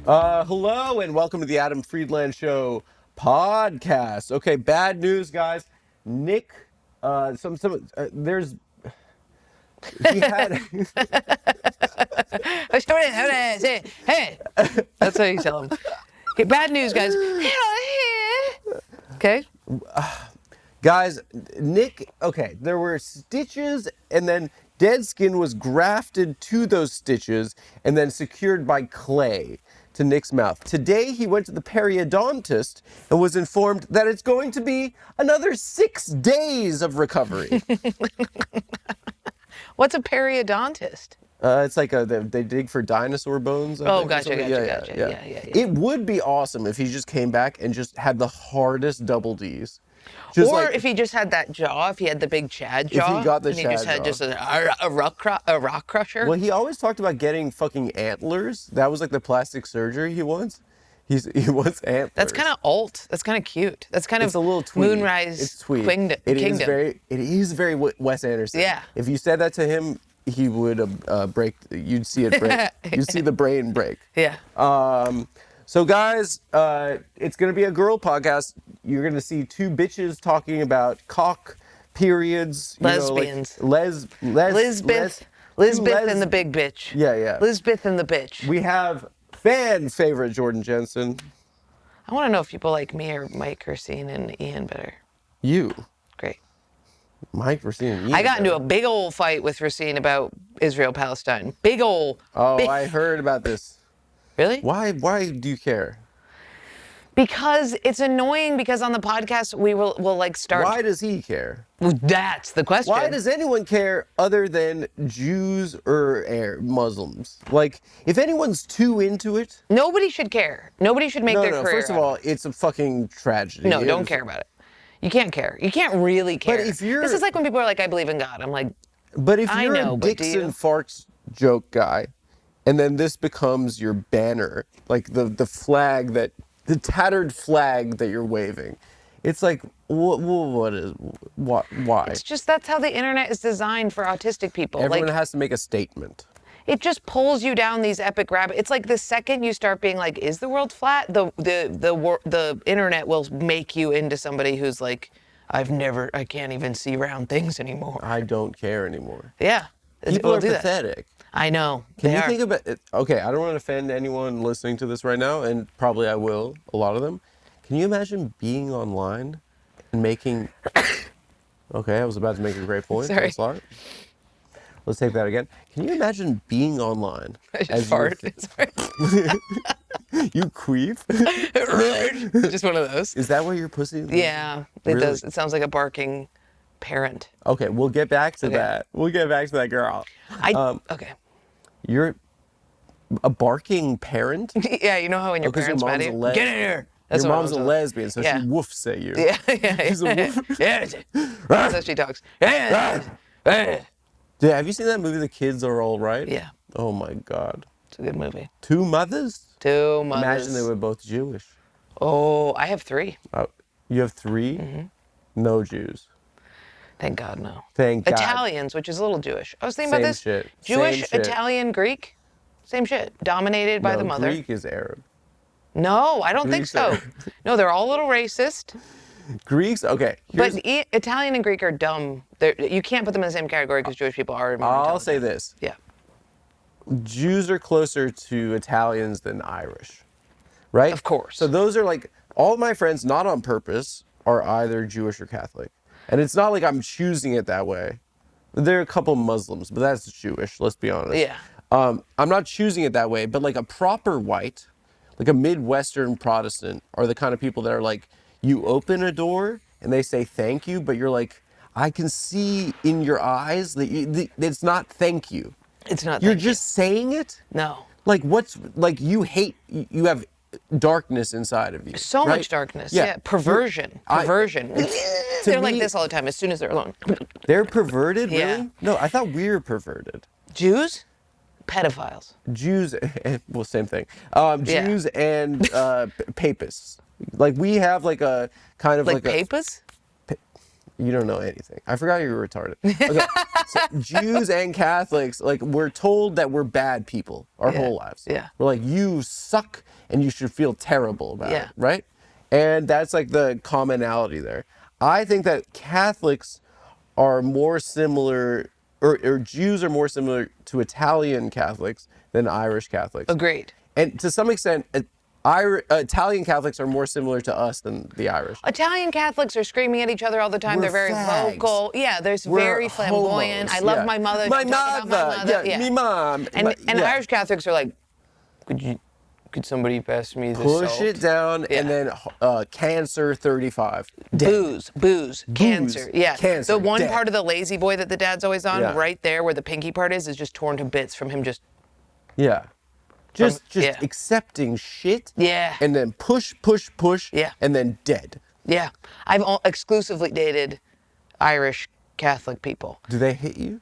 Hello and welcome to the Adam Friedland Show podcast. Okay, bad news, guys. Nick, there's he had. Hey, that's how you tell them. Okay, bad news, guys. Okay. Guys, Nick, okay, there were stitches and then dead skin was grafted to those stitches and then secured by clay to Nick's mouth. Today, he went to the periodontist and was informed that it's going to be another 6 days of recovery. What's a periodontist? It's like they dig for dinosaur bones. I think, or Gotcha. something. Yeah. It would be awesome if he just came back and just had the hardest double Ds. Or if he just had that jaw, if he had the big Chad jaw, if he got the and he Chad just had jaw. just a rock crusher. Well, he always talked about getting fucking antlers. That was like the plastic surgery he wants. He wants antlers. That's kind of alt. That's kind of cute. That's kind It's of a little twee. Moonrise It's twee. Kingdom. It is very Wes Anderson. Yeah. If you said that to him, he would break. You'd see it break. You'd see the brain break. Yeah. So guys, it's gonna be a girl podcast. You're gonna see two bitches talking about cock periods. Lesbians. Lisbeth and the big bitch. Yeah. Lisbeth and the bitch. We have fan favorite Jordan Jensen. I want to know if people like me or Mike or Racine and Ian better. You. Great. Mike, Racine, and Ian. I got into a big old fight with Racine about Israel-Palestine. Big old. Oh, I heard about this. Really? Why do you care? Because it's annoying because on the podcast we'll like start. Why does he care? Well, that's the question. Why does anyone care other than Jews or Muslims? Like, if anyone's too into it... Nobody should care. Nobody should make their career First of all, it's a fucking tragedy. No, don't care about it. You can't care. You can't really care. But if you're... This is like when people are like, I believe in God. I'm like, but if you're a Dixon farts joke guy, and then this becomes your banner, like the flag that... the tattered flag that you're waving. It's like, why? It's just that's how the internet is designed for autistic people. Everyone has to make a statement. It just pulls you down these epic rabbit. It's like the second you start being like, is the world flat? The internet will make you into somebody who's like, I can't even see round things anymore. I don't care anymore. Yeah. People are pathetic. I know. Can you think about it? Okay, I don't want to offend anyone listening to this right now, and probably I will, a lot of them. Can you imagine being online and making... Okay, I was about to make a great point. Sorry. Let's take that again. Can you imagine being online? I just fart. Sorry. You queef? Just one of those. Is that where your pussy... Yeah, it Really? does. It sounds like a barking parent. Okay, we'll get back to that. We'll get back to that girl. Okay. You're a barking parent? Yeah, you know how when your parents met you? Get in here! Your mom's a lesbian, so she woofs at you. Yeah. She's a woof. Yeah. That's how she talks. Yeah. Dude, have you seen that movie, The Kids Are All Right? Yeah. Oh my God. It's a good movie. Two mothers? Two mothers. Imagine they were both Jewish. Oh, I have 3. You have 3? Mm-hmm. No Jews. Thank God, no. Thank God. Italians, which is a little Jewish. I was thinking about this. Shit. Jewish, Same shit. Italian, Greek. Same shit. Dominated by the mother. Greek is Arab. No, I don't think so. No, they're all a little racist. Greeks? Okay. But Italian and Greek are dumb. You can't put them in the same category because Jewish people are more I'll intelligent. say this. Yeah. Jews are closer to Italians than Irish, right? Of course. So those are like, all my friends, not on purpose, are either Jewish or Catholic. And it's not like I'm choosing it that way. There are a couple Muslims, but that's Jewish, let's be honest. Yeah. I'm not choosing it that way, but like a proper white, like a Midwestern Protestant, are the kind of people that are like, you open a door and they say thank you, but you're like, I can see in your eyes that it's not thank you. It's not. You're just saying it? No. Like you have darkness inside of you. So right? much darkness. Yeah. Perversion. They're like this all the time as soon as they're alone. They're perverted, really? Yeah. No, I thought we were perverted. Jews? Pedophiles. Jews, well, same thing. Jews and papists. Like we have like a kind of like papists? You don't know anything. I forgot you were retarded. Okay, so Jews and Catholics, like, we're told that we're bad people our whole lives. Yeah. We're like, you suck, and you should feel terrible about Yeah. it, right? And that's like the commonality there. I think that Catholics are more similar, or Jews are more similar to Italian Catholics than Irish Catholics. Agreed. And to some extent, Italian Catholics are more similar to us than the Irish. Italian Catholics are screaming at each other all the time. We're They're very fags. vocal. Yeah, there's We're very flamboyant. homos, I love yeah. my mother. My Talk about mother, yeah, me mom. And Yeah. Irish Catholics are like, could somebody pass me the Push salt? it down, Yeah. and then cancer 35. Booze, cancer. Yeah. cancer, The one dead. part of the lazy boy that the dad's always on, Yeah. right there where the pinky part is just torn to bits from him just. Yeah. Just yeah. accepting shit. Yeah. And then push, Yeah. and then dead. Yeah. I've exclusively dated Irish Catholic people. Do they hit you?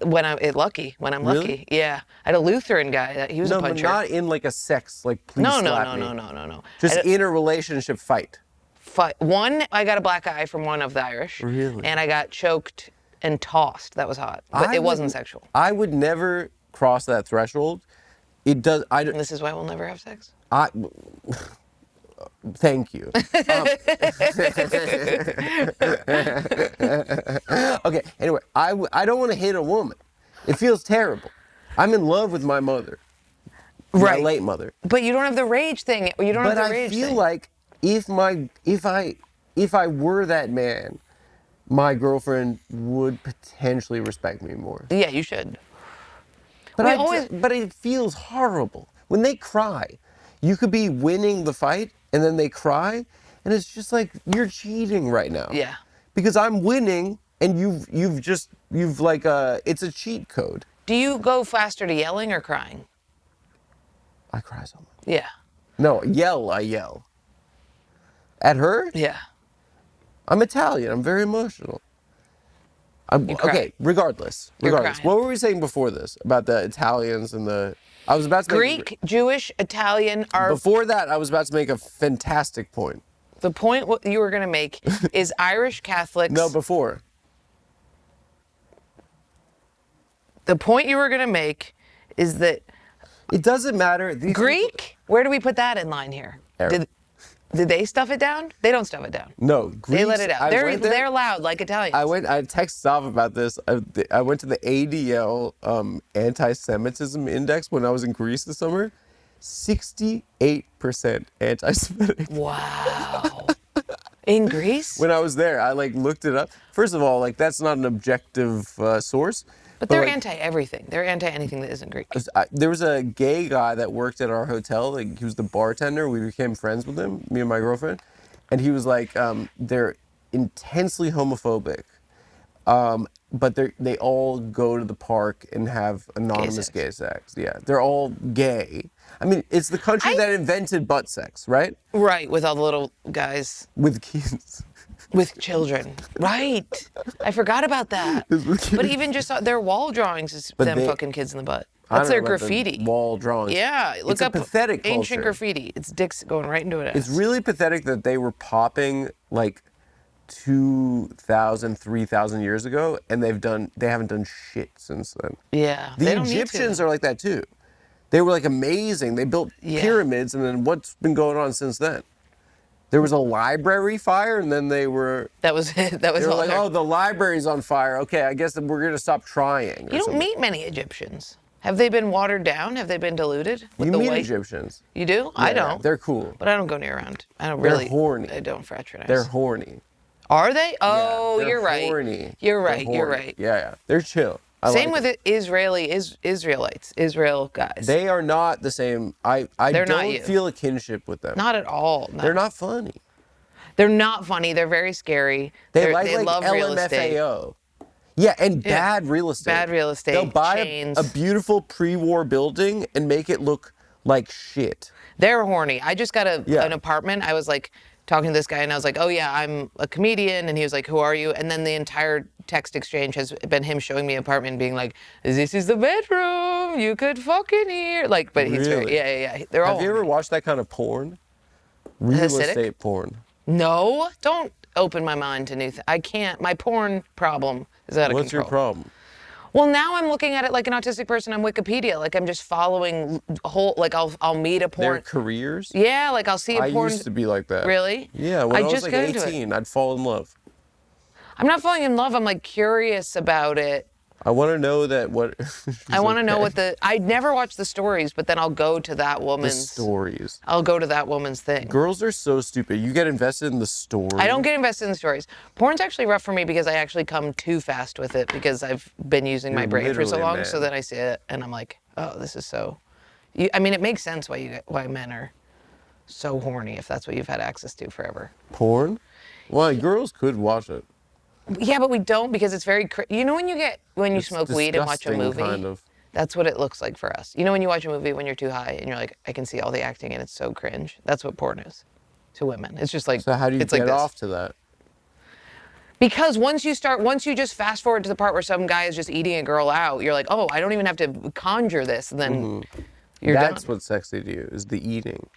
When I'm lucky. Really? Yeah. I had a Lutheran guy. He was No, a but puncher. not in like a sex, like, please No. slap me. No. Just I had in a relationship fight. one, I got a black eye from one of the Irish. Really? And I got choked and tossed. That was hot. But it wasn't sexual. I would never cross that threshold. It does. And this is why we'll never have sex? Thank you. Okay, anyway, I don't want to hit a woman. It feels terrible. I'm in love with my mother. Right. My late mother. But you don't have the rage thing. You don't But have the I rage feel thing. like if I were that man, my girlfriend would potentially respect me more. Yeah, you should. But but it feels horrible. When they cry, you could be winning the fight and then they cry, and it's just like, you're cheating right now. Yeah. Because I'm winning and you've like it's a cheat code. Do you go faster to yelling or crying? I cry so much. Yeah. No, I yell. At her? Yeah. I'm Italian. I'm very emotional. You cry. Okay, regardless. You're Regardless. crying. What were we saying before this about the Italians and the? I was about to make, Greek, Jewish, Italian are. Before that, I was about to make a fantastic point. The point what you were going to make is Irish Catholics. No, before. The point you were going to make is that It doesn't matter. These Greek, where do we put that in line here? Arab. Did they stuff it down? They don't stuff it down. No, Greeks, They let it out. I went there- They're loud like Italians. I texted Sav about this. I went to the ADL anti-Semitism index when I was in Greece this summer. 68% anti-Semitic. Wow. In Greece? When I was there, I like looked it up. First of all, like, that's not an objective source. But they're like, anti-everything. They're anti-anything that isn't Greek. there was a gay guy that worked at our hotel. Like, he was the bartender. We became friends with him, me and my girlfriend. And he was like, they're intensely homophobic. But they all go to the park and have anonymous gay sex. Yeah, they're all gay. I mean, it's the country that invented butt sex, right? Right, with all the little guys With kids. with children. Right. I forgot about that. But even just their wall drawings is them fucking kids in the butt. I That's don't their know about the graffiti. wall drawings. Yeah, look It's a up pathetic ancient culture. graffiti. It's dicks going right into it. It's really pathetic that they were popping like 2,000, 3,000 years ago, and they haven't done shit since then. Yeah. The they don't need Egyptians to. are like that too. They were like amazing. They built Yeah. pyramids, and then what's been going on since then? There was a library fire, and then they were That was it. That was they were all like, their- oh, the library's on fire. Okay, I guess that we're gonna stop trying. or You don't something. meet many Egyptians. Have they been watered down? Have they been diluted? With You the meet white... Egyptians. You do? I Yeah, don't. They're cool. But I don't go near around. I don't They're really. horny. I don't fraternize. They're horny. Are they? Oh, They're you're right. horny. You're They're right. You're horny. right. Yeah. They're chill. I Same like with it. Israelites, Israel guys. They are not the same. I They're not don't you. feel a kinship with them. Not at all. No. They're not funny. They're not funny. They're very scary. They they love real estate. LMFAO. Yeah, and bad real estate. Bad real estate, They'll buy chains. a beautiful pre-war building and make it look like shit. They're horny. I just got Yeah. an apartment. I was like talking to this guy and I was like, oh yeah, I'm a comedian. And he was like, who are you? And then the entire text exchange has been him showing me an apartment and being like, this is the bedroom. You could fuck in here. Like, but he's very, Really? yeah. They're all Have you ever horny. watched that kind of porn? Real Hasidic? estate porn. No, don't. opened my mind to new things. I can't. My porn problem is out of What's control. your problem? Well, now I'm looking at it like an autistic person on Wikipedia. Like I'm just following like I'll meet a Their porn. careers? Yeah, like I'll see a I porn. used to be like that. Really? Yeah, when I was just like got into it. 18, I'd fall in love. I'm not falling in love. I'm like curious about it. I want to know that what. I want to know what I never watch the stories, but then I'll go to that the woman's. stories. I'll go to that woman's thing. Girls are so stupid. You get invested in the story. I don't get invested in the stories. Porn's actually rough for me because I actually come too fast with it because I've been using my brain for so literally a long. man. So then I see it and I'm like, oh, this is so. I mean, it makes sense why men are so horny if that's what you've had access to forever. Porn? Well, girls could watch it. Yeah, but we don't because it's very. You know when you It's smoke weed and watch a disgusting, movie. kind of. That's what it looks like for us. You know when you watch a movie when you're too high and you're like, I can see all the acting and it's so cringe. That's what porn is to women. It's just like. So how do you it's get like this. off to that? Because once you just fast forward to the part where some guy is just eating a girl out, you're like, oh, I don't even have to conjure this, and then you're That's done. what's sexy to you, is the eating.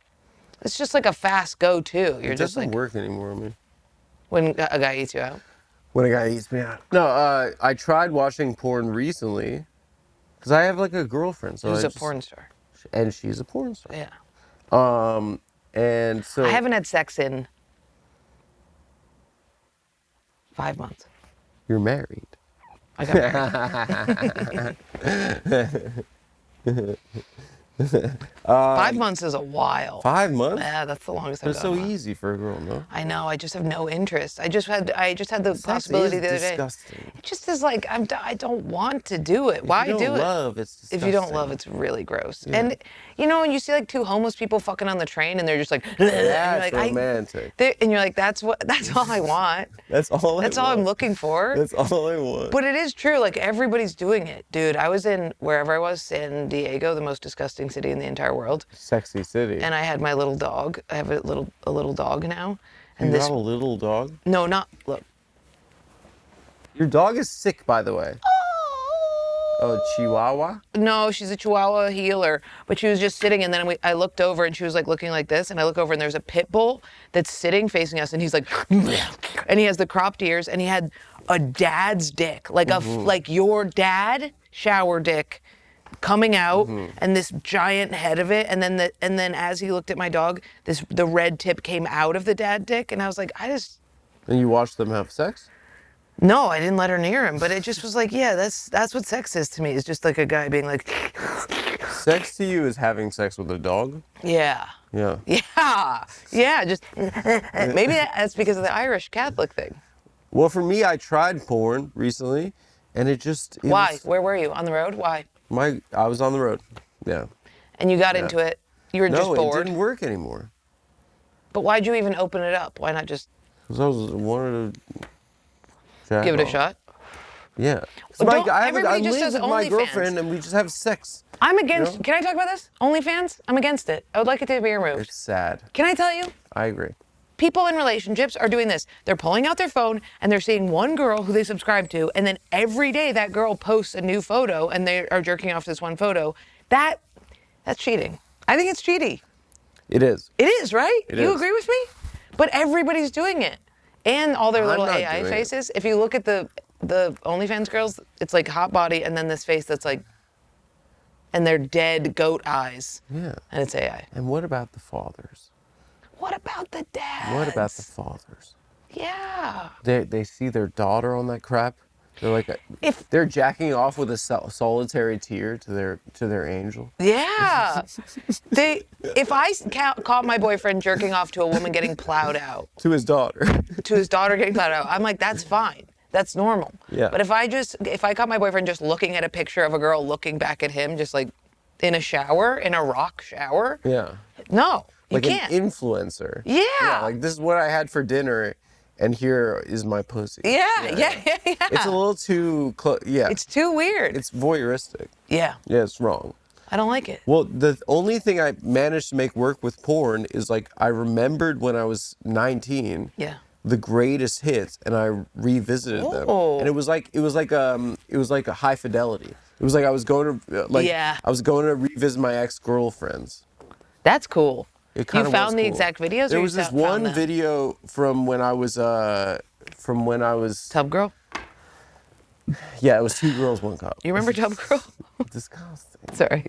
It's just like a fast go-to. You're It just doesn't like work anymore on me. when a guy eats you out. When a guy eats me out. No, I tried watching porn recently, because I have like a girlfriend. So Who's a porn star? And she's a porn star. Yeah. And so. I haven't had sex in 5 months. You're married. I got married. 5 months is a while. 5 months? Yeah, that's the longest I've It's gone so on. easy for a girl, no? I know. I just have no interest. I just had the Sex possibility is the other disgusting. day. It just is like I don't want to do it. Why If you do don't it? love, it's disgusting. If you don't love, it's really gross. And you know, when you see like two homeless people fucking on the train and they're just like, and you're That's like, romantic. and you're like, that's all I want. That's all That's all I'm looking for. That's all I want. But it is true. Like everybody's doing it, dude. I was in wherever I was, San Diego, the most disgusting city in the entire world. Sexy city. And I had my little dog. I have a little dog now. And You this got a little dog? no, not look. Your dog is sick, by the way. Oh, Chihuahua? No, she's a Chihuahua healer, but she was just sitting, and then I looked over, and she was like looking like this, and I look over, and there's a pit bull that's sitting facing us, and he's like, and he has the cropped ears, and he had a dad's dick, like like your dad shower dick, coming out, and this giant head of it, and then as he looked at my dog, the red tip came out of the dad dick, and I was like, And you watch them have sex? No, I didn't let her near him, but it just was like, yeah, that's what sex is to me. It's just like a guy being like, Sex to you is having sex with a dog? yeah. Yeah. Yeah, just maybe that's because of the Irish Catholic thing. Well, for me, I tried porn recently, and it Why? Where were you? On the road? Why? I was on the road. Yeah. And you got into it. You were just No, it bored. didn't work anymore. But why'd you even open it up? Why not just Because I wanted to jack give it a off. shot? Yeah. Well, I everybody just live does with my OnlyFans. girlfriend, and we just have sex. I'm against. You know? Can I talk about this? OnlyFans? I'm against it. I would like it to be removed. It's sad. Can I tell you? I agree. People in relationships are doing this. They're pulling out their phone and they're seeing one girl who they subscribe to, and then every day that girl posts a new photo and they are jerking off this one photo. That's cheating. I think it's cheaty. It is. It is, right? It You is. agree with me? But everybody's doing it. And all their I'm little not AI doing it. faces. If you look at the OnlyFans girls, it's like hot body and then this face that's like, and they're dead goat eyes. Yeah. And it's AI. And what about the fathers? What about the dads? What about the fathers? Yeah. They see their daughter on that crap. They're like, If- they're jacking off with a solitary tear to their angel. Yeah. If I caught my boyfriend jerking off to a woman getting plowed out, To his daughter. to his daughter getting plowed out, I'm like, that's fine. That's normal. Yeah. But if I caught my boyfriend just looking at a picture of a girl looking back at him, just like in a shower, in a rock shower, Yeah. no, you Like can't. an influencer. Yeah. Like, this is what I had for dinner, and here is my pussy. yeah. It's a little too close. Yeah. It's too weird. It's voyeuristic. Yeah. Yeah, it's wrong. I don't like it. Well, the only thing I managed to make work with porn is like I remembered when I was 19. Yeah. The greatest hits, and I revisited them, Oh. and it was like a high fidelity. It was like I was going to Yeah. I was going to revisit my ex-girlfriends. That's cool. It kind of was found the cool. exact videos? There or was you this found one them? video from when I was Tub Girl? yeah, it was 2 girls, 1 cup. You remember Tub Girl? Disgusting. Sorry.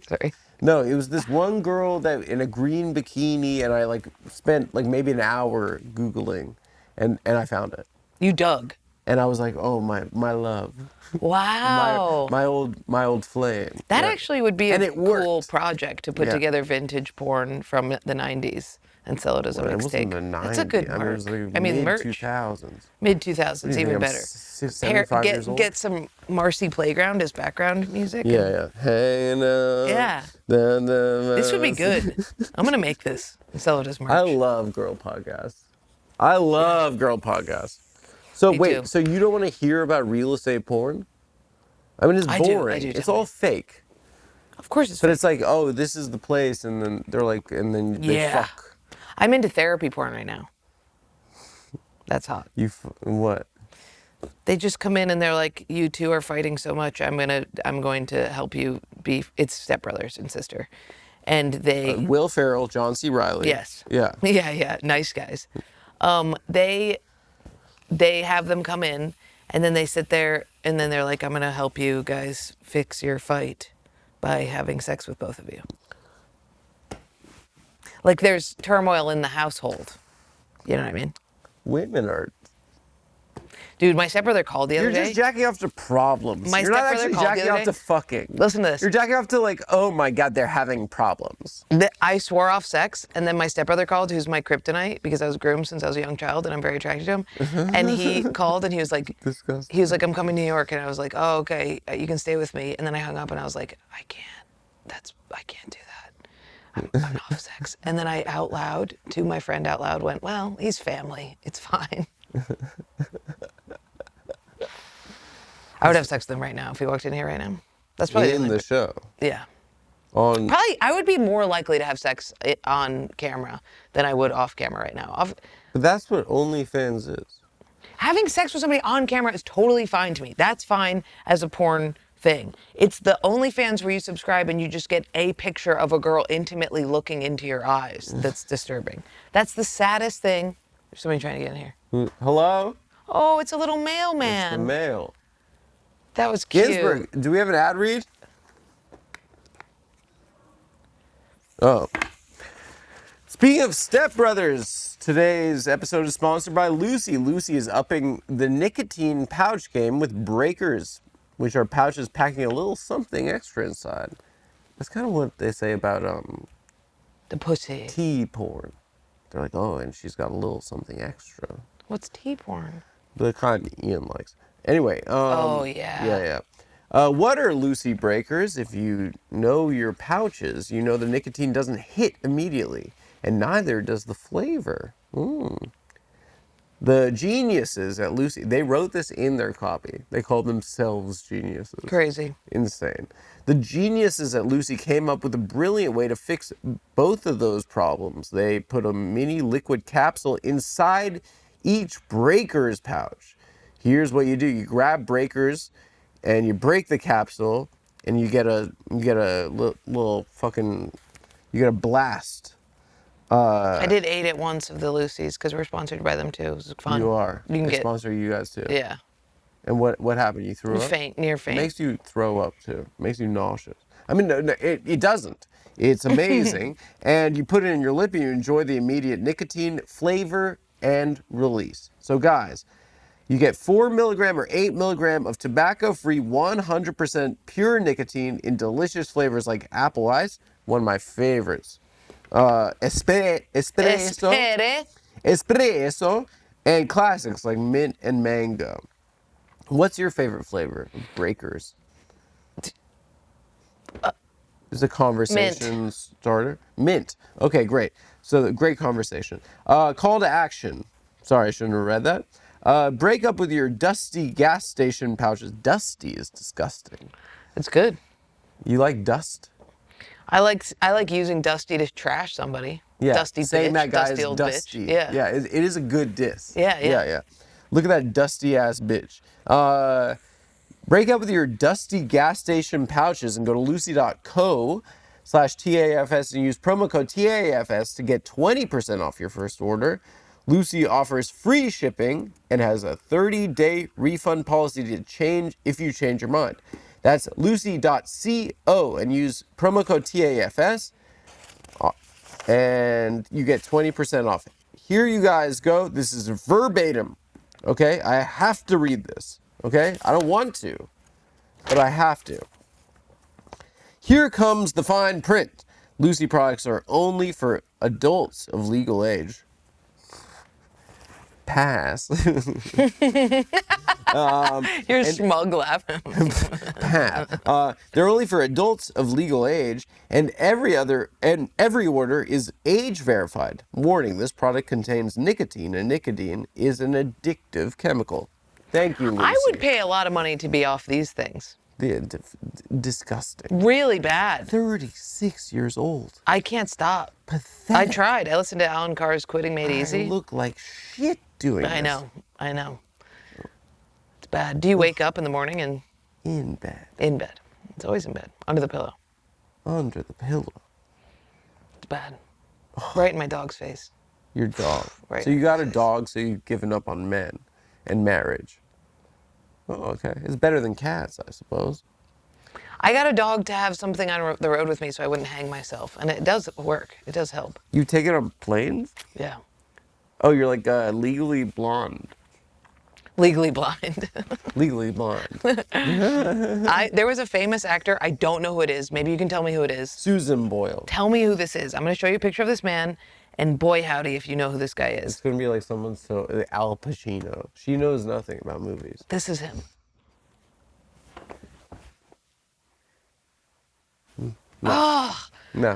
No, it was this one girl that in a green bikini, and I like spent like maybe an hour Googling, and I found it. You dug. And I was like, oh my love. Wow. My old flame. That Yeah. actually would be And a it cool worked. project to put Yeah. together vintage porn from the 90s and sell it as a It wasn't mixtape. the 90s. That's a good I mean, it mark. was like merch. mid-2000s. Mid 2000s, You think even I'm better. 75 years old? Get some Marcy Playground as background music. Yeah. Hey, no. Yeah. This would be good. I'm gonna make this and sell it as merch. I love girl podcasts. I love girl podcasts. So Me wait, too. so you don't want to hear about real estate porn? I mean, it's I do, boring. It's tell all me. fake. Of course it's But fake. it's like, oh, this is the place, and then they're like, and then they Yeah. fuck. I'm into therapy porn right now. That's hot. What? They just come in and they're like, "You two are fighting so much. I'm going to help you be." It's stepbrothers and sister, and they. Will Ferrell, John C. Reilly. Yes. Yeah. Yeah. Nice guys. They have them come in, and then they sit there, and then they're like, "I'm gonna help you guys fix your fight by having sex with both of you." Like there's turmoil in the household. You know what I mean? Women are. Dude, my stepbrother called the other You're day. just jacking off to problems. My You're not stepbrother actually called the jacking other off to day. fucking. Listen to this. You're jacking off to like, oh my god, they're having problems. I swore off sex, and then my stepbrother called, who's my kryptonite, because I was groomed since I was a young child, and I'm very attracted to him. And he called, and he was like, Disgusting. he was like, "I'm coming to New York," and I was like, "Oh, okay, you can stay with me." And then I hung up, and I was like, I can't do that. I'm off sex. And then I out loud, to my friend out loud, went, "Well, he's family. It's fine." I would have sex with him right now if he walked in here right now. That's probably In only- the show. yeah. On. Probably, I would be more likely to have sex on camera than I would off camera right now. But that's what OnlyFans is. Having sex with somebody on camera is totally fine to me. That's fine as a porn thing. It's the OnlyFans where you subscribe and you just get a picture of a girl intimately looking into your eyes that's disturbing. That's the saddest thing. There's somebody trying to get in here. Hello? Oh, it's a little The mailman. mail. That was cute. Ginsburg, do we have an ad read? Oh. Speaking of stepbrothers, today's episode is sponsored by Lucy. Lucy is upping the nicotine pouch game with breakers, which are pouches packing a little something extra inside. That's kind of what they say about The pussy. tea porn. They're like, oh, and she's got a little something extra. What's tea porn? The kind Ian likes. Anyway. Oh, yeah. Yeah. What are Lucy breakers? If you know your pouches, you know the nicotine doesn't hit immediately, and neither does the flavor. The geniuses at Lucy, they wrote this in their copy. They called themselves geniuses. Crazy. Insane. The geniuses at Lucy came up with a brilliant way to fix both of those problems. They put a mini liquid capsule inside each breaker's pouch. Here's what you do. You grab breakers and you break the capsule and you get a little fucking, you get a blast. I did 8 at once of the Lucy's because we're sponsored by them too. It was fun. You are. You can They get. sponsor you guys too. Yeah. And what happened? You threw up? Faint, near faint. Makes you throw up too. Makes you nauseous. I mean, no, it doesn't. It's amazing. And you put it in your lip and you enjoy the immediate nicotine, flavor, and release. So guys, you get 4 milligram or 8 milligram of tobacco-free 100% pure nicotine in delicious flavors like apple ice, one of my favorites. Espresso, Espere. espresso, and classics like mint and mango. What's your favorite flavor of breakers? Is a conversation starter? Mint. Okay, great. So great conversation. Call to action. Sorry, I shouldn't have read that. Break up with your dusty gas station pouches. Dusty is disgusting. It's good. You like dust? I like using Dusty to trash somebody. Yeah. Dusty saying bitch. that guy Dusty is old dusty. bitch. Yeah. Yeah. It is a good diss. Yeah. Look at that dusty ass bitch. Break up with your dusty gas station pouches and go to lucy.co. lucy.com/TAFS and use promo code TAFS to get 20% off your first order. Lucy offers free shipping and has a 30-day refund policy to change if you change your mind. That's lucy.co and use promo code TAFS and you get 20% off. Here you guys go. This is verbatim, okay? I have to read this, okay? I don't want to, but I have to. Here comes the fine print. Lucy products are only for adults of legal age. Pass. Your smug laugh. Pass. They're only for adults of legal age, and every order is age verified. Warning: this product contains nicotine, and nicotine is an addictive chemical. Thank you, Lucy. I would pay a lot of money to be off these things. Disgusting. Really bad. 36 years old. I can't stop. Pathetic. I tried. I listened to Alan Carr's Quitting Made Easy. I look like shit doing this. I know. It's bad. Do you wake up in the morning and... In bed. In bed. It's always in bed. Under the pillow. Under the pillow. It's bad. Right in my dog's face. Your dog. Right So you got a dog, so you've given up on men and marriage. Oh, okay. It's better than cats, I suppose. I got a dog to have something on the road with me so I wouldn't hang myself. And it does work. It does help. You take it on planes? Yeah. Oh, you're like legally blonde. Legally blind. Legally blonde. There was a famous actor. I don't know who it is. Maybe you can tell me who it is. Susan Boyle. Tell me who this is. I'm going to show you a picture of this man. And boy, howdy, if you know who this guy It's is. going to be like someone so... Al Pacino. She knows nothing about movies. This is him. No,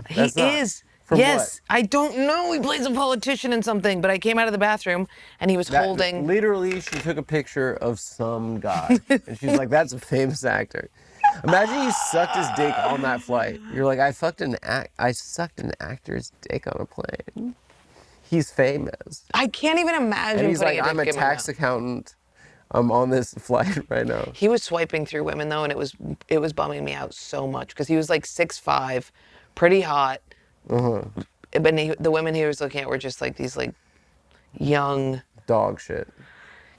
He that's not. is. From Yes. I don't know. He plays a politician in something, but I came out of the bathroom and he was holding. Literally, she took a picture of some guy. And she's like, that's a famous actor. Imagine he sucked his dick on that flight. You're like, I sucked an actor's dick on a plane. He's famous. I can't even imagine. And he's putting like, I'm a dick in my tax mouth. accountant. I'm on this flight right now. He was swiping through women though, and it was bumming me out so much because he was like 6'5", pretty hot. But the women he was looking at were just like these like young Dog shit.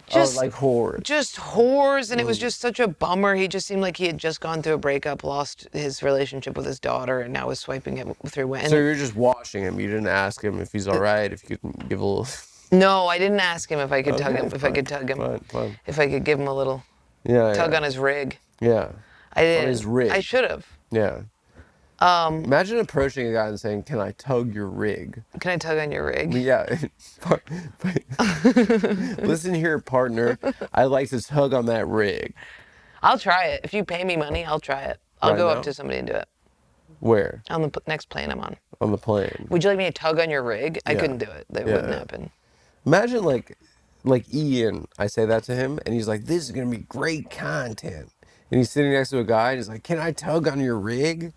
Just like whores. Just whores, and it was just such a bummer. He just seemed like he had just gone through a breakup, lost his relationship with his daughter, and now was swiping it through women. So you're just watching him. You didn't ask him if he's all right, if you could give a little... No, I didn't ask him if I could tug him. If I fine, could tug him. Fine. If I could give him a little tug on his rig. Yeah. I didn't. On his rig. I should have. Yeah. Imagine approaching a guy and saying, "Can I tug your rig?" Can I tug on your rig? Yeah. Listen here, partner. I'd like to tug on that rig. I'll try it. If you pay me money, I'll try it. I'll Right go now? up to somebody and do it. Where? On the next plane I'm on. On the plane. Would you like me to tug on your rig? I Yeah. couldn't do it. That Yeah, wouldn't yeah. happen. Imagine like Ian. I say that to him, and he's like, "This is gonna be great content." And he's sitting next to a guy, and he's like, "Can I tug on your rig?"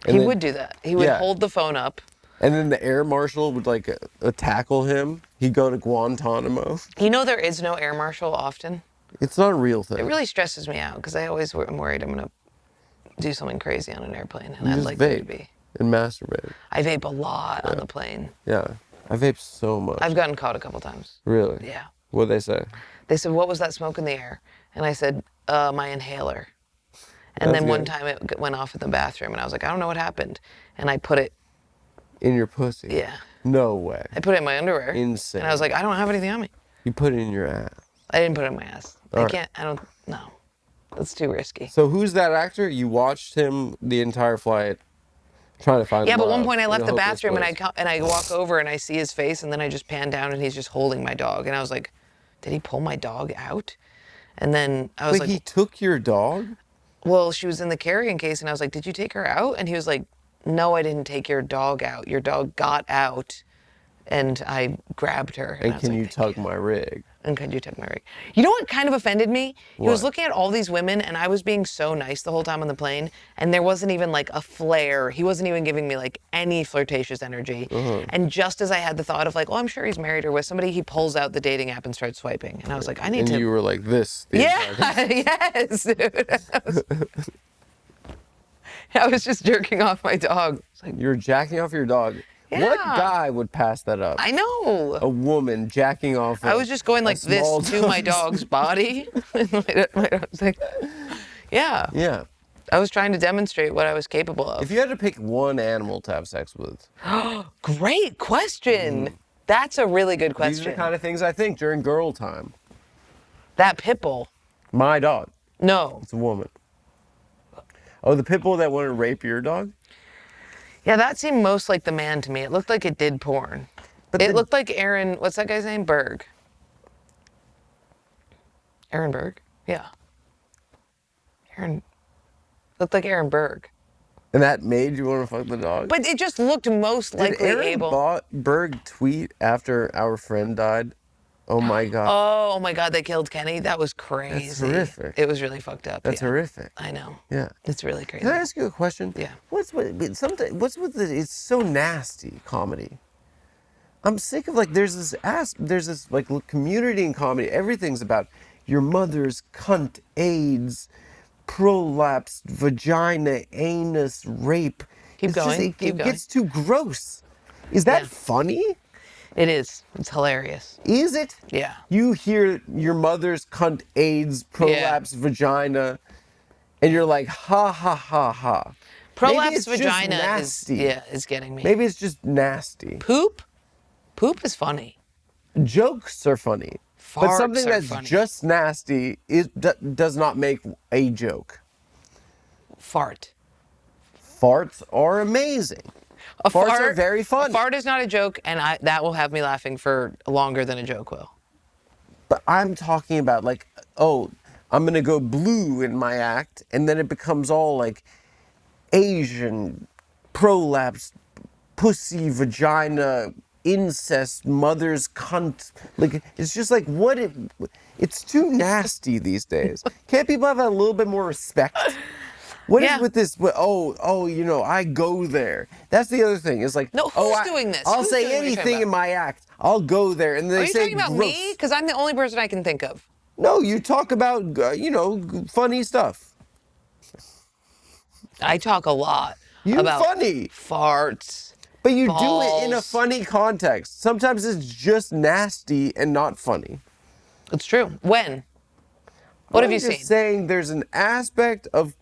And He then- would do that. He would Yeah. hold the phone up. And then the air marshal would like tackle him. He'd go to Guantanamo. You know there is no air marshal often. It's not a real thing. It really stresses me out because I always am worried I'm gonna do something crazy on an airplane, and You I'd just like there to vape be. and masturbate. I vape a lot on the plane. Yeah, I vape so much. I've gotten caught a couple times. Really? Yeah. What'd they say? They said, "What was that smoke in the air?" And I said, "My inhaler." And That's then one good. time it went off in the bathroom, and I was like, "I don't know what happened." And I put it, In your pussy? yeah, No way. I put it in my underwear. Insane. And I was like, "I don't have anything on me." You put it in your ass. I didn't put it in my ass. I Alright. can't. I don't. No, that's too risky. So who's that actor? You watched him the entire flight, trying to find. Yeah, but at one love point I in left a the hopeless bathroom and place. I walk over and I see his face, and then I just pan down and he's just holding my dog, and I was like, "Did he pull my dog out?" And then I was Wait, like, he took your dog? "Well, she was in the carrying case," and I was like, "Did you take her out?" And he was like, "No, I didn't take your dog out. Your dog got out, and I grabbed her." And I was can like, you "Thank tug my rig? And could you tug my rig?" You know what kind of offended me? He was What? looking at all these women, and I was being so nice the whole time on the plane, and there wasn't even like a flare. He wasn't even giving me like any flirtatious energy. And just as I had the thought of like, "Oh, I'm sure he's married or with somebody," he pulls out the dating app and starts swiping, and I was like, "I need And to." you were like this. the entire time. Yeah, yes, dude. I was just jerking off my dog. It's like, You're jacking off your dog. What Yeah. guy would pass that up? I know. A woman jacking off. I was just going like this small to my dog's- dog's body. My dog's like, yeah. Yeah. I was trying to demonstrate what I was capable of. If you had to pick one animal to have sex with, Great question. That's a really good these are the question. kind of things I think during girl time. That pit bull. My dog. No. It's a woman. Oh, the pit bull that wanted to rape your dog? Yeah, that seemed most like the man to me. It looked like it did porn. But It the- looked like Aaron, what's that guy's name? Berg. Aaron Berg? Yeah. Aaron, looked like Aaron Berg. And that made you want to fuck the dog? But it just looked most Did likely Aaron able. Berg tweet after our friend died? Oh my God. Oh my God, they killed Kenny? That was crazy. horrific. It was really fucked up. That's yeah. horrific. I know. Yeah. It's really crazy. Can I ask you a question? Yeah. What's with it's so nasty comedy. I'm sick of like there's this like community in comedy. Everything's about your mother's cunt, AIDS, prolapsed vagina, anus, rape. Keep It's just- going, it keep going. gets too gross. Is that Yeah. funny? It is. It's hilarious. Is it? Yeah. You hear your mother's cunt, AIDS, prolapsed vagina, and you're like, ha ha ha ha. Maybe Prolapsed it's just vagina is, nasty. is getting me. Maybe it's just nasty. Poop? Poop is funny. Jokes are funny. But Farts something are that's funny. just nasty does not make a joke. Fart. Farts are amazing. A Farts fart are very fun. A fart is not a joke, and that will have me laughing for longer than a joke will. But I'm talking about like, oh, I'm gonna go blue in my act, and then it becomes all like Asian, prolapsed, pussy, vagina, incest, mother's cunt. Like it's just like it's too nasty these days. Can't people have a little bit more respect? What is Yeah. with this? I go there. That's the other thing. It's like, No, who's doing this? I'll Who's say doing what you're talking anything in about? my act. I'll go there, and then Are they you say talking about gross. me? Because I'm the only person I can think of. No, you talk about funny stuff. I talk a lot You're about funny, farts. but you do it in a balls. funny context. Sometimes it's just nasty and not funny. It's true. When? What have I'm you just seen? saying there's an aspect of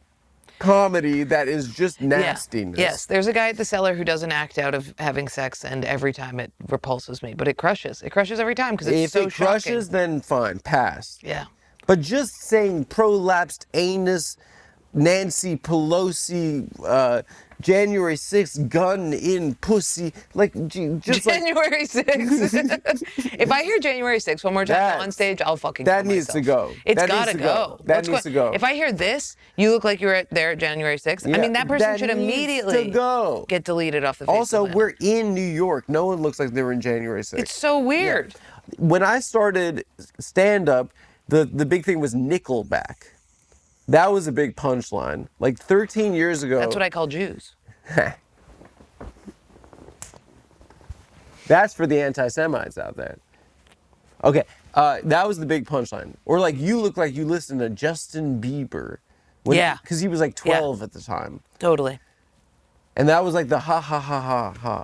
comedy that is just Yeah. nastiness. Yes, there's a guy at the cellar who does an act out of having sex, and every time it repulses me. But it crushes. It crushes every time because it's If so it crushes, shocking. then fine, pass. Yeah. But just saying prolapsed anus, Nancy Pelosi, January 6th, gun in pussy, like just like January 6th. If I hear January 6th one more time That- on stage, I'll fucking that kill needs to myself. go. It's That gotta needs to go. That What's needs to go. If I hear this, you look like you were there at January 6th. I Yeah, mean, that person that should needs immediately to go. get deleted off the face Also, of the planet. we're in New York. No one looks like they were in January 6th. It's so weird. When I started stand-up, the big thing was Nickelback. That was a big punchline. Like 13 years ago. That's what I call Jews. That's for the anti-Semites out there. Okay, that was the big punchline. Or like, you look like you listened to Justin Bieber. Yeah. Because he was like 12 at the time. Totally. And that was like the ha ha ha ha ha.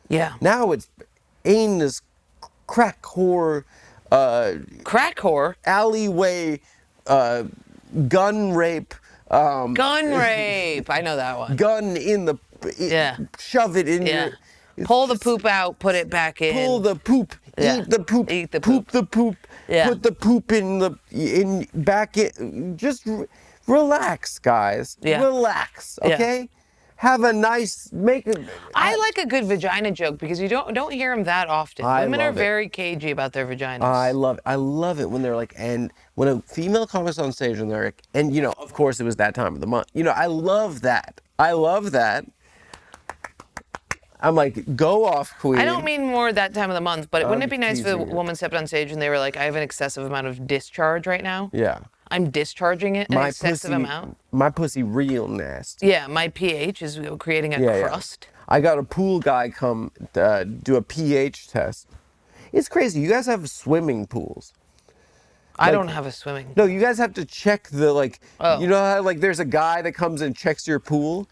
Yeah. Now it's anus, crack whore, Crack whore. alleyway, gun rape, Gun rape. I know that one. gun in the, Yeah. shove it in Yeah. your, Pull the poop out, put it back in. pull the poop, Yeah. eat the poop, Eat the poop poop. the poop, Yeah. put the poop in back in, just relax, guys. Yeah. Relax, Yeah. okay? Have a nice, I like a good vagina joke because you don't hear them that often. I Women are love it. very cagey about their vaginas. I love it when they're like, and when a female comic's on stage and they're like, and of course it was that time of the month. I love that. I love that. I'm like, go off, queen. I don't mean more that time of the month, but wouldn't it be nice if the teasing you. woman stepped on stage and they were like, I have an excessive amount of discharge right now. Yeah. I'm discharging it an excessive amount. My pussy real nasty. Yeah, my pH is creating a Yeah, yeah. crust. I got a pool guy come do a pH test. It's crazy. You guys have swimming pools. I Like, don't have a swimming. No, you guys have to check the Oh. You know how like there's a guy that comes and checks your pool.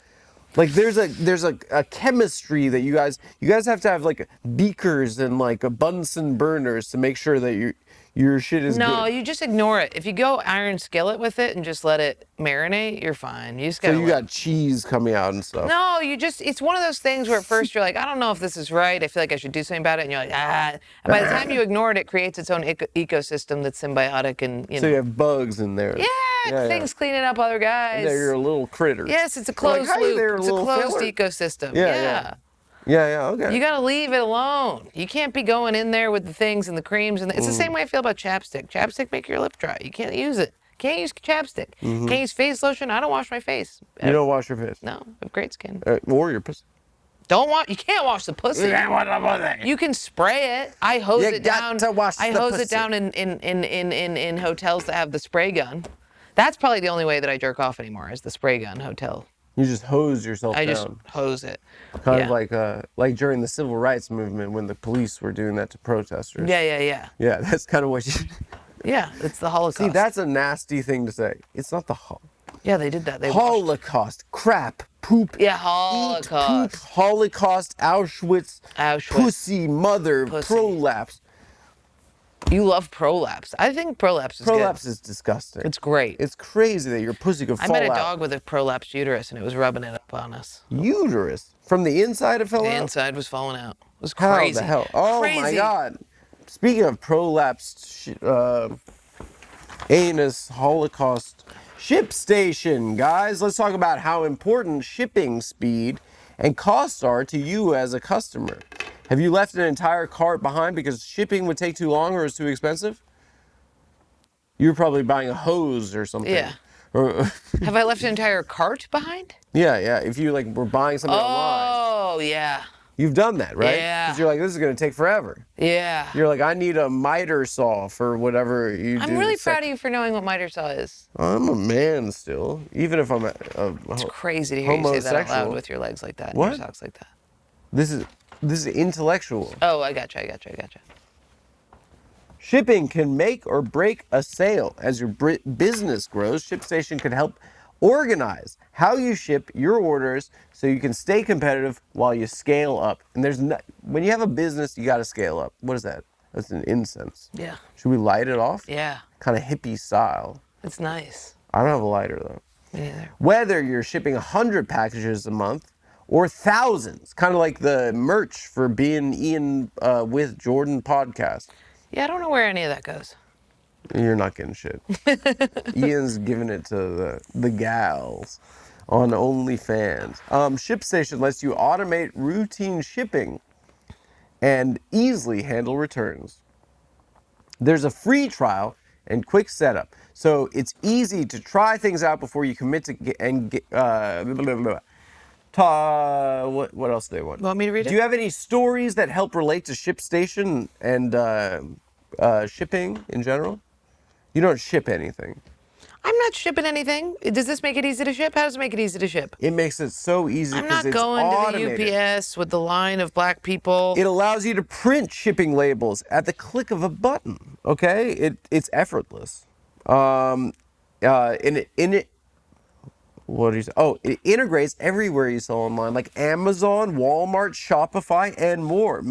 Like there's a chemistry that you guys have to have like beakers and like a Bunsen burners to make sure that your shit is No, good. you just ignore it. If you go iron skillet with it and just let it marinate, you're fine. You just So gotta you got cheese coming out and stuff. No, it's one of those things where at first you're like, I don't know if this is right. I feel like I should do something about it. And you're like, ah. And by the time you ignore it, it creates its own ecosystem that's symbiotic and, So you have bugs in there. Yeah, things cleaning up other guys. They're little critters. Yes, it's a You're like, closed "Hi loop. there, It's a little closed feller." ecosystem. Yeah. Yeah, okay. You gotta leave it alone. You can't be going in there with the things and the creams and it's the same way I feel about chapstick. Chapstick make your lip dry. You can't use it. Can't use chapstick. Can't use face lotion. I don't wash my face. You don't wash your face. No, I have great skin. Or your pussy. You can't wash the pussy. You can spray it. I hose You it got down. to wash I the hose pussy. it down in hotels that have the spray gun. That's probably the only way that I jerk off anymore is the spray gun hotel. You just hose yourself I down. just hose it. Kind of like during the civil rights movement when the police were doing that to protesters. Yeah. Yeah, that's kind of what you. Yeah, it's the Holocaust. See, that's a nasty thing to say. It's not the Yeah, they did that. They Holocaust. Crap. Poop. Yeah, Eat, Holocaust. poop. Holocaust. Auschwitz. Auschwitz. Pussy. Mother. Pussy. Prolapse. You love prolapse. I think prolapse is Prolapse good. is disgusting. It's great. It's crazy that your pussy could I fall met a out. dog with a prolapsed uterus and it was rubbing it up on us. Uterus. From the inside it fell The out? inside was falling out. It was How crazy. the hell? Oh my Crazy. God. Speaking of prolapsed anus Holocaust ship station, guys, let's talk about how important shipping speed and costs are to you as a customer. Have you left an entire cart behind because shipping would take too long or is too expensive? You're probably buying a hose or something. Yeah. Or- Have I left an entire cart behind? yeah. If you were buying something online, Oh, yeah. you've done that, right? Yeah. Because you're like, this is going to take forever. Yeah. You're like, I need a miter saw for whatever you do. I'm really proud of you for knowing what miter saw is. I'm a man still, even if I'm It's crazy to hear you say that out homosexual. loud with your legs like that and What? your socks like that. This is intellectual. Oh, I gotcha. Shipping can make or break a sale. As your business grows, ShipStation can help organize how you ship your orders so you can stay competitive while you scale up. And when you have a business, you got to scale up. What is that? That's an incense. Yeah. Should we light it off? Yeah. Kind of hippie style. It's nice. I don't have a lighter though. Me neither. Whether you're shipping 100 packages a month or thousands, kind of like the merch for being Ian with Jordan podcast. Yeah, I don't know where any of that goes. You're not getting shit. Ian's giving it to the gals on OnlyFans. ShipStation lets you automate routine shipping and easily handle returns. There's a free trial and quick setup, so it's easy to try things out before you commit to what else do they want? Want me to read it? Do you have any stories that help relate to ShipStation and shipping in general? You don't ship anything. I'm not shipping anything. Does this make it easy to ship? How does it make it easy to ship? It makes it so easy I'm because not it's going automated. to the UPS with the line of black people. It allows you to print shipping labels at the click of a button. Okay, it's effortless. And it what do you say? Oh, it integrates everywhere you sell online, like Amazon, Walmart, Shopify, and more.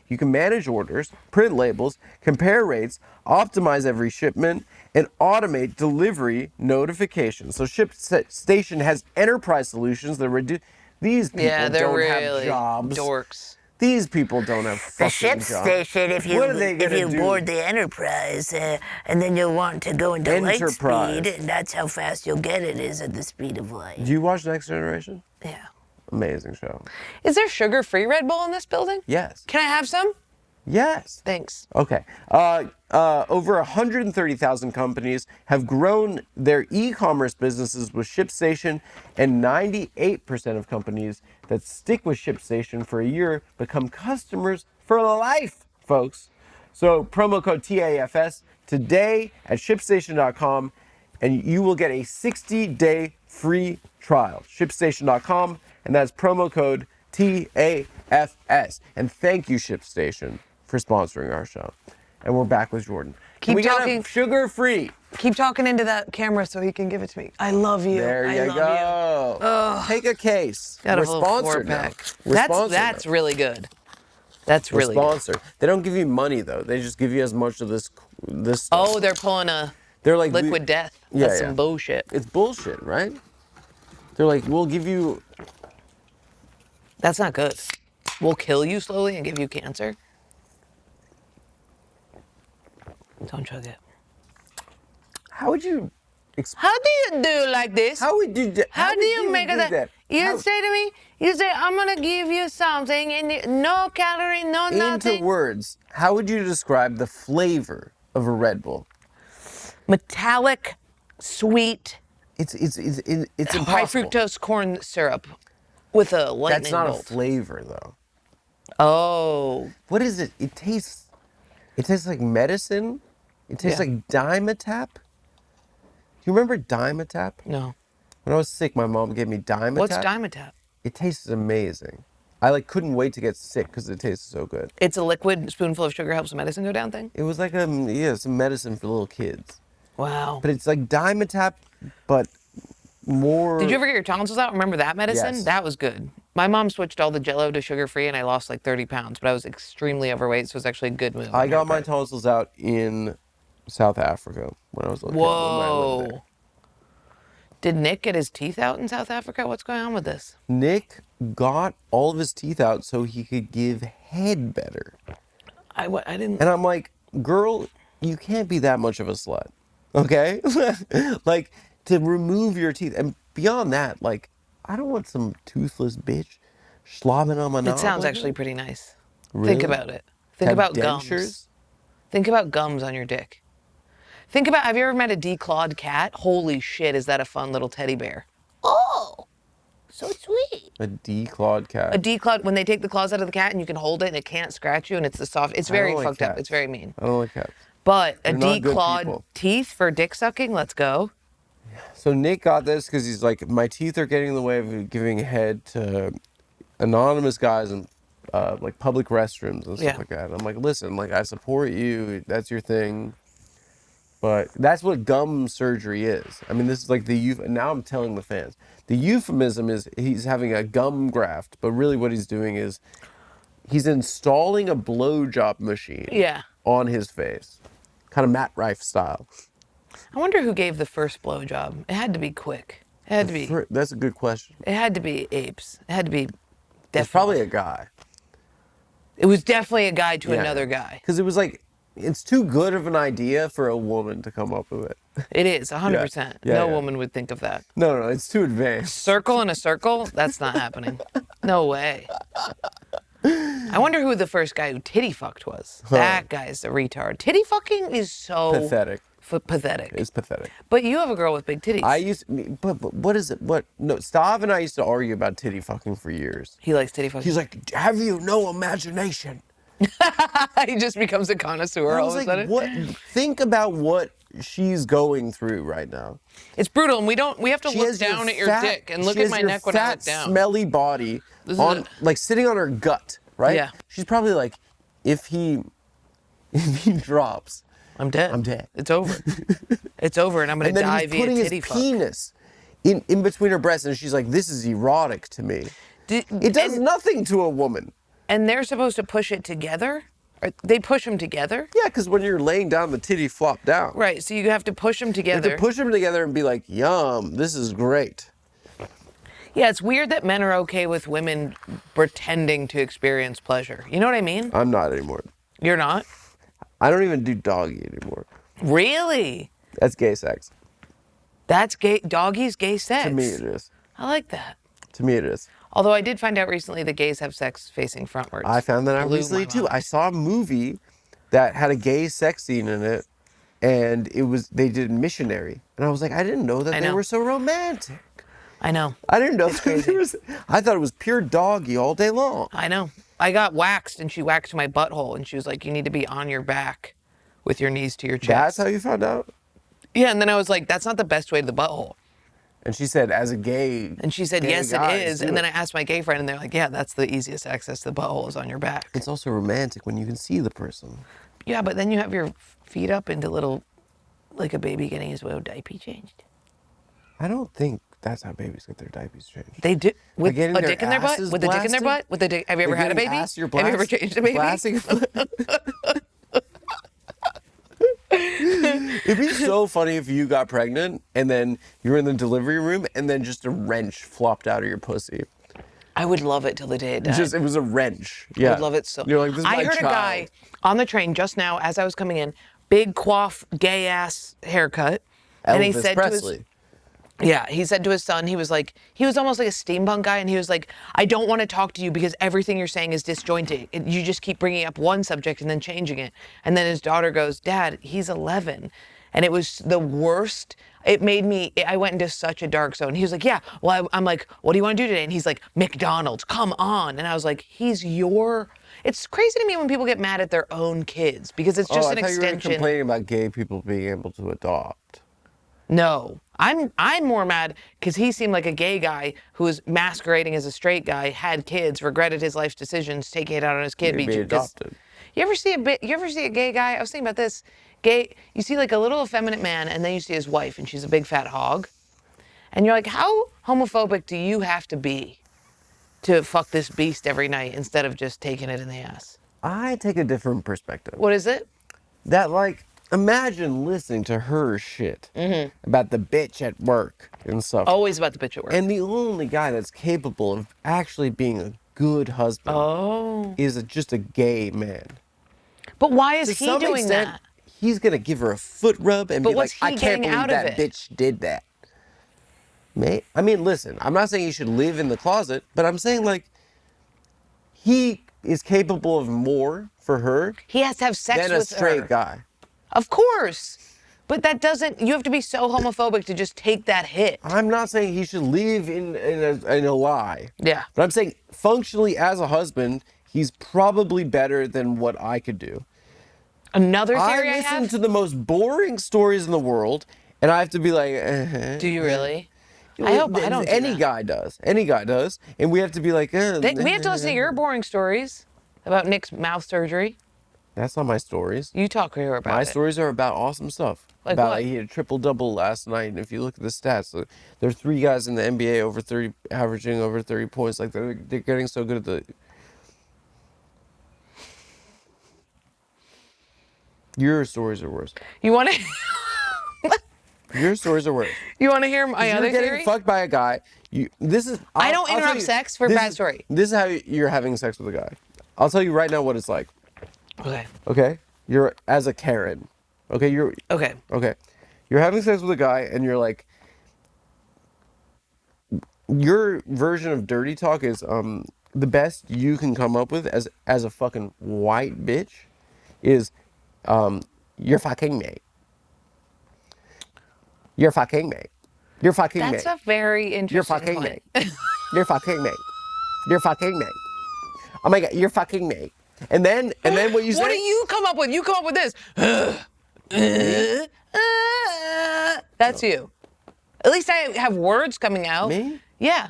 You can manage orders, print labels, compare rates, optimize every shipment, and automate delivery notifications. So ShipStation has enterprise solutions that reduce. These people Yeah, they're don't really have jobs. dorks. These people don't have The fucking ship jobs. station, if you What are they gonna do? board the Enterprise, and then you'll want to go into light Enterprise. speed, and that's how fast you'll get it is at the speed of light. Do you watch Next Generation? Yeah. Amazing show. Is there sugar-free Red Bull in this building? Yes. Can I have some? Yes. Thanks. Okay. Over 130,000 companies have grown their e-commerce businesses with ShipStation, and 98% of companies that stick with ShipStation for a year become customers for life, folks. So promo code TAFS today at ShipStation.com, and you will get a 60-day free trial. ShipStation.com, and that's promo code TAFS. And thank you, ShipStation, for sponsoring our show. And we're back with Jordan. Can we Keep get talking. a sugar-free? Keep talking into that camera so he can give it to me. I love you. There you go. Take a case. Got a We're little sponsored now. 4-pack. We're sponsored That's now. really good. That's We're really good. sponsored. They don't give you money though. They just give you as much of this stuff. Oh, they're pulling a They're like liquid death. Yeah, That's yeah. some bullshit. It's bullshit, right? They're like, we'll give you. That's not good. We'll kill you slowly and give you cancer. Don't chug it. How would you? How do you do like this? How would you? How do you make do that? You How- say to me, you say, I'm gonna give you something and no calorie, no into nothing. words? How would you describe the flavor of a Red Bull? Metallic, sweet, It's high impossible. fructose corn syrup with a lightning That's not bolt. a flavor though. Oh, What is it? It tastes like medicine. It tastes Yeah. like Dimetap. Do you remember Dimetap? no. When I was sick, my mom gave me Dimetap. What's Dimetap? It tasted amazing. I couldn't wait to get sick because it tasted so good. It's a liquid spoonful of sugar helps the medicine go down thing? It was like some medicine for little kids. Wow. But it's like Dimetap, but more. Did you ever get your tonsils out? Remember that medicine? Yes. That was good. My mom switched all the Jell-O to sugar-free, and I lost like 30 pounds, but I was extremely overweight, so it was actually a good move. I on got her my part. tonsils out in South Africa when I was a little kid, when I lived there. Whoa. Did Nick get his teeth out in South Africa? What's going on with this? Nick got all of his teeth out so he could give head better. I didn't. And I'm like, girl, you can't be that much of a slut. Okay? Like, to remove your teeth. And beyond that, like, I don't want some toothless bitch slobbing on my knob. It sounds like actually that. pretty nice. Really? Think about it. Think Have about dentures? gums. Think about gums on your dick. Think about, have you ever met a declawed cat? Holy shit, is that a fun little teddy bear? Oh, so sweet. A declawed cat. A declawed, when they take the claws out of the cat and you can hold it and it can't scratch you and it's the soft, it's I don't very like fucked up. cats. It's very mean. I don't like cats. But a They're not good declawed people. teeth for dick sucking, let's go. So Nick got this because he's like, my teeth are getting in the way of giving head to anonymous guys in like public restrooms and stuff Yeah. like that. And I'm like, listen, like I support you. That's your thing. But that's what gum surgery is. I mean, this is like now I'm telling the fans. The euphemism is he's having a gum graft, but really what he's doing is he's installing a blowjob machine Yeah. on his face. Kind of Matt Rife style. I wonder who gave the first blowjob. It had to be quick. It had to be. That's a good question. It had to be apes. It had to be. It's Definitely. probably a guy. It was definitely a guy to Yeah. another guy. Because it was like, it's too good of an idea for a woman to come up with it. It is 100%. Yeah, No yeah. woman would think of that. No, it's too advanced. Circle in a circle? That's not happening. No way. I wonder who the first guy who titty fucked was. That guy's a retard. Titty fucking is so Pathetic. pathetic. It's pathetic. But you have a girl with big titties. But what is it? No, Stav and I used to argue about titty fucking for years. He likes titty fucking. He's like, have you no imagination? He just becomes a connoisseur I all was of a like, sudden. what? Think about what she's going through right now. It's brutal, and we have to She look has your down at your fat- dick and she look at has my your neck when I fat, look down. smelly body This is on, a- like sitting on her gut, right? Yeah. She's probably like, if he drops, I'm dead. I'm dead. It's over. It's over, and I'm gonna and then die he's via putting his titty fuck. penis in between her breasts, and she's like, this is erotic to me. It does and, nothing to a woman. and they're supposed to push it together. Or they push them together. Yeah, because when you're laying down, the titty flop down. Right. So you have to push them You have together. to push them together and be like, yum, this is great. Yeah, it's weird that men are okay with women pretending to experience pleasure. You know what I mean? I'm not anymore. You're not? I don't even do doggy anymore. Really? That's gay sex. That's gay. Doggy's gay sex. To me, it is. I like that. To me, it is. Although I did find out recently that gays have sex facing frontwards. I found that out Blew recently my too. mind. I saw a movie that had a gay sex scene in it, and they did Missionary, and I was like, I didn't know that I they know. were so romantic. I know. I didn't know It's that crazy. there was. I thought it was pure doggy all day long. I know. I got waxed and she waxed my butthole and she was like, you need to be on your back with your knees to your chest. That's how you found out. Yeah, and then I was like, that's not the best way to the butthole. And she said, as a gay. And she said, gay yes, guy, it is. do And then it. I asked my gay friend and they're like, yeah, that's the easiest access to the butthole is on your back. It's also romantic when you can see the person. Yeah, but then you have your feet up into little, like a baby getting his diaper changed. I don't think that's how babies get their diapers changed. They do with getting a their dick in their butt. asses With a dick in their blasted? butt. With a dick. Have you ever They're had a getting baby? ass, you're Have you ever changed a baby? blasting. It'd be so funny if you got pregnant and then you were in the delivery room and then just a wrench flopped out of your pussy. I would love it till the day it died. It was a wrench. I Yeah. would love it so. You're like, this is I my heard child. a guy on the train just now as I was coming in, big coif, gay ass haircut, and he Elvis said Presley. he said to his son, he was almost like a steampunk guy, and he was like, I don't want to talk to you because everything you're saying is disjointed. You just keep bringing up one subject and then changing it. And then his daughter goes, Dad, he's 11. And it was the worst. It made me, I went into such a dark zone. He was like, yeah, well, I'm like, what do you want to do today? And he's like, McDonald's, come on. And I was like, it's crazy to me when people get mad at their own kids because it's just an I thought you were extension. complaining about gay people being able to adopt. No, I'm more mad because he seemed like a gay guy who was masquerading as a straight guy, had kids, regretted his life's decisions, taking it out on his kid. Maybe adopted. You ever see a gay guy? I was thinking about this. Gay, you see like a little effeminate man, and then you see his wife, and she's a big fat hog, and you're like, how homophobic do you have to be to fuck this beast every night instead of just taking it in the ass? I take a different perspective. What is it? That, like, imagine listening to her shit about the bitch at work and stuff. Always about the bitch at work. And the only guy that's capable of actually being a good husband is just a gay man. But why is To he some doing extent, that? He's gonna give her a foot rub and But be like, what's he I can't getting believe out of that it? bitch did that. Mate, I mean, listen, I'm not saying he should live in the closet, but I'm saying, like, he is capable of more for her He has to have sex than with a straight her. guy. Of course. But that doesn't, you have to be so homophobic to just take that hit. I'm not saying he should live in a lie. Yeah. But I'm saying functionally as a husband, he's probably better than what I could do. Another I theory I listen have. to the most boring stories in the world, and I have to be like, Do you really? I hope I don't. Any guy does. Any guy does. And we have to be like, We have to listen to your boring stories about Nick's mouth surgery. That's not my stories. You talk to her about My it. stories are about awesome stuff. Like about what? He had a triple-double last night, and if you look at the stats, there are 3 guys in the NBA averaging over 30 points. Like, they're getting so good at the... Your stories are worse. You want to? Your stories are worse. You want to hear my You're other getting theory? fucked by a guy. I don't I'll interrupt tell you, sex for this bad is- story. This is how you're having sex with a guy. I'll tell you right now what it's like. Okay. Okay? You're as a Karen. Okay? Okay. Okay. You're having sex with a guy and you're like, your version of dirty talk is the best you can come up with as a fucking white bitch is you're fucking me. You're fucking me. You're fucking me. That's a very interesting You're fucking point. me. You're fucking me. You're fucking me. Oh my god, you're fucking me. And then what you say? What do you come up with? You come up with this. That's you. At least I have words coming out. Me? Yeah.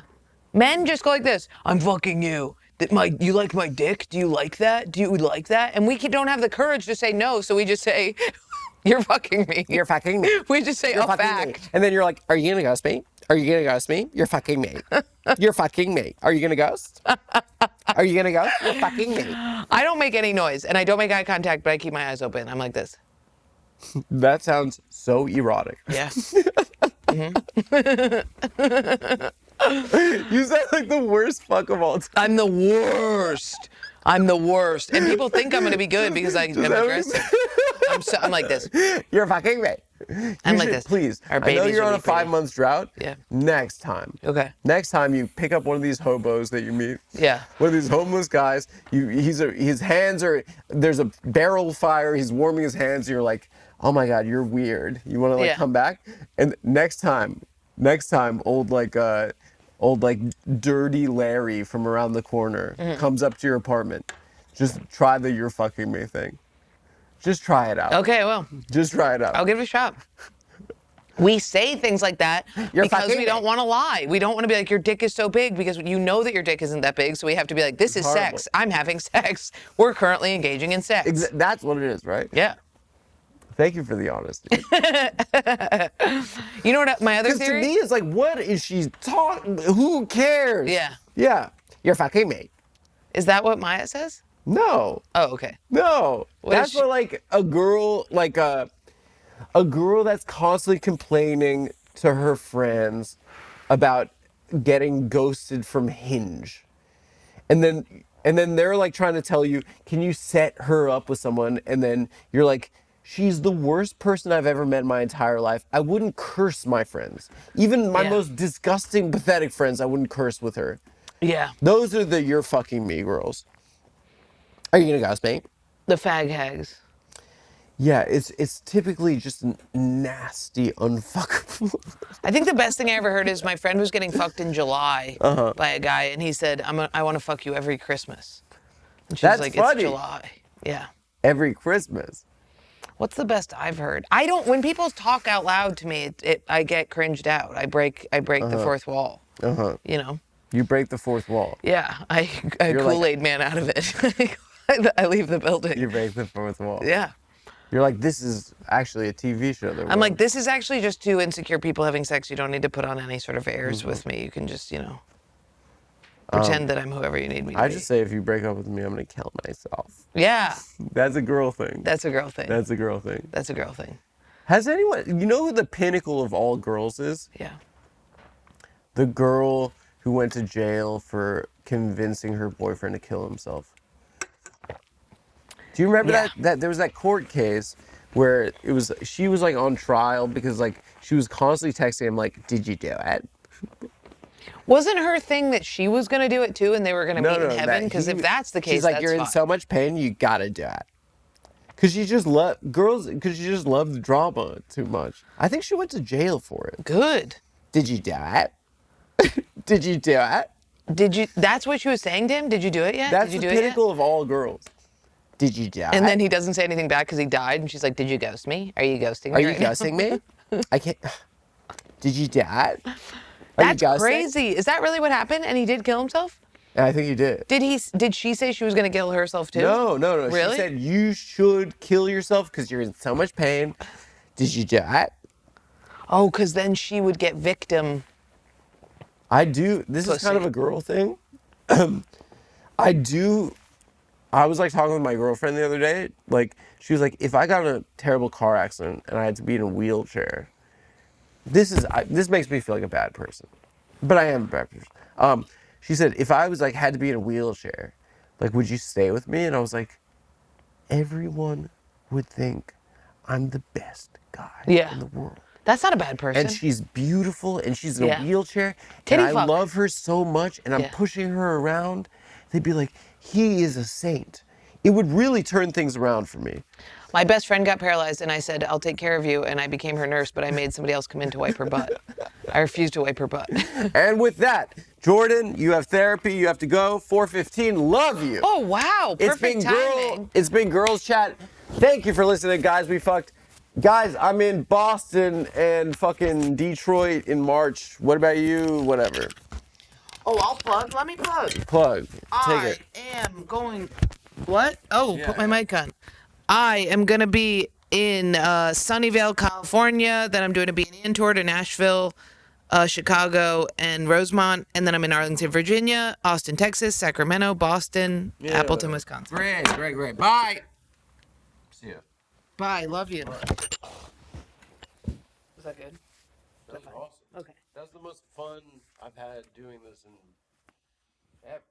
Men just go like this. I'm fucking you. You like my dick? Do you like that? Do you like that? And we don't have the courage to say no, so we just say, you're fucking me. You're fucking me. We just say You're a fucking fact. me. And then you're like, are you gonna ghost me? Are you gonna ghost me? You're fucking me. You're fucking me. Are you gonna ghost? Are you gonna ghost? You're fucking me. I don't make any noise, and I don't make eye contact, but I keep my eyes open. I'm like this. That sounds so erotic. Yeah. You sound like the worst fuck of all time. I'm the worst. I'm the worst. And people think I'm going to be good because I'm aggressive. I'm like this. You're fucking me. I'm You like should- this. Please. Our I know babies you're are on a really pretty. 5-month drought. Yeah. Next time. Okay. Next time you pick up one of these hobos that you meet. Yeah. One of these homeless guys. His hands are, there's a barrel fire. He's warming his hands. And you're like, oh my God, you're weird. You want to Yeah. come back? And next time, old dirty Larry from around the corner Mm-hmm. comes up to your apartment. Just try the you're fucking me thing. Just try it out. Okay, well, Just try it out. I'll give it a shot. We say things like that You're because fucking we me. don't want to lie. We don't want to be like, your dick is so big, because you know that your dick isn't that big. So we have to be like, this is horrible. sex. I'm having sex. We're currently engaging in sex. That's what it is, right? Yeah. Thank you for the honesty. You know what my other Because to theory? me, it's like, what is she talking? Who cares? Yeah. Yeah. You're fucking me. Is that what Maya says? No. Oh, okay. No. What is That's she- what like a girl, like a girl that's constantly complaining to her friends about getting ghosted from Hinge. And then they're like trying to tell you, can you set her up with someone? And then you're like, she's the worst person I've ever met in my entire life. I wouldn't curse my friends. Even my Yeah. most disgusting, pathetic friends, I wouldn't curse with her. Yeah. Those are the you're fucking me girls. Are you gonna ghost me? The fag hags. Yeah, it's typically just nasty, unfuckable. I think the best thing I ever heard is my friend was getting fucked in July by a guy, and he said, I want to fuck you every Christmas. And she's That's like, funny. it's July. Yeah. Every Christmas. What's the best I've heard? I don't. When people talk out loud to me, I get cringed out. I break the fourth wall. You know. You break the fourth wall. Yeah. I You're like- Kool-Aid man out of it. I leave the building. You break the fourth wall. Yeah. You're like, this is actually a TV show. I'm like, this is actually just two insecure people having sex. You don't need to put on any sort of airs with me. You can just, pretend that I'm whoever you need me to I be. just say, if you break up with me, I'm gonna kill myself. Yeah. That's a girl thing. That's a girl thing. That's a girl thing. That's a girl thing. Has anyone, you know who the pinnacle of all girls is? Yeah. The girl who went to jail for convincing her boyfriend to kill himself. Do you remember Yeah. that there was that court case where she was like on trial because like she was constantly texting him like, did you do it? Wasn't her thing that she was going to do it too and they were going to meet in heaven? Because if that's the case, she's like, that's you're in fine. so much pain, you gotta do it. Because she just love the drama too much. I think she went to jail for it. Good. Did you do it? Did you do it? That's what she was saying to him? Did you do it yet? That's Did you the do it yet? pinnacle of all girls. Did you do it? And then he doesn't say anything back because he died. And she's like, did you ghost me? Are you ghosting me? Are you right now?" ghosting me? I can't. Did you do it? Are you That's ghosting? crazy. Is that really what happened? And he did kill himself? I think you did. Did she say she was going to kill herself too? No. Really? She said you should kill yourself because you're in so much pain. Did you do it? Oh, because then she would get victim. I do. This is kind of Pussy. a girl thing. I was like talking with my girlfriend the other day. Like she was like, if I got in a terrible car accident and I had to be in a wheelchair, this makes me feel like a bad person, but I am a bad person. She said, if I was like had to be in a wheelchair, like would you stay with me? And I was like, everyone would think I'm the best guy Yeah. in the world. That's not a bad person. And she's beautiful, and she's in Yeah. a wheelchair, Titty and I fuck. love her so much, and I'm Yeah. pushing her around. They'd be like, he is a saint. It would really turn things around for me. My best friend got paralyzed, and I said, I'll take care of you. And I became her nurse, but I made somebody else come in to wipe her butt. I refused to wipe her butt. And with that, Jordan, you have therapy, you have to go. 4:15, love you. Oh, wow. Perfect timing. It's been Girls Chat. Thank you for listening, guys. We fucked. Guys, I'm in Boston and fucking Detroit in March. What about you? Whatever. Oh, I'll plug. Let me plug. Plug. Take it. am going. What? Oh, put my mic on. I am going to be in Sunnyvale, California. Then I'm doing a B&E tour to Nashville, Chicago, and Rosemont. And then I'm in Arlington, Virginia, Austin, Texas, Sacramento, Boston, Appleton, Wisconsin. Great. Bye. See ya. Bye. Love you. Was that good? That was awesome. Okay. That's the most fun I've had doing this in ever.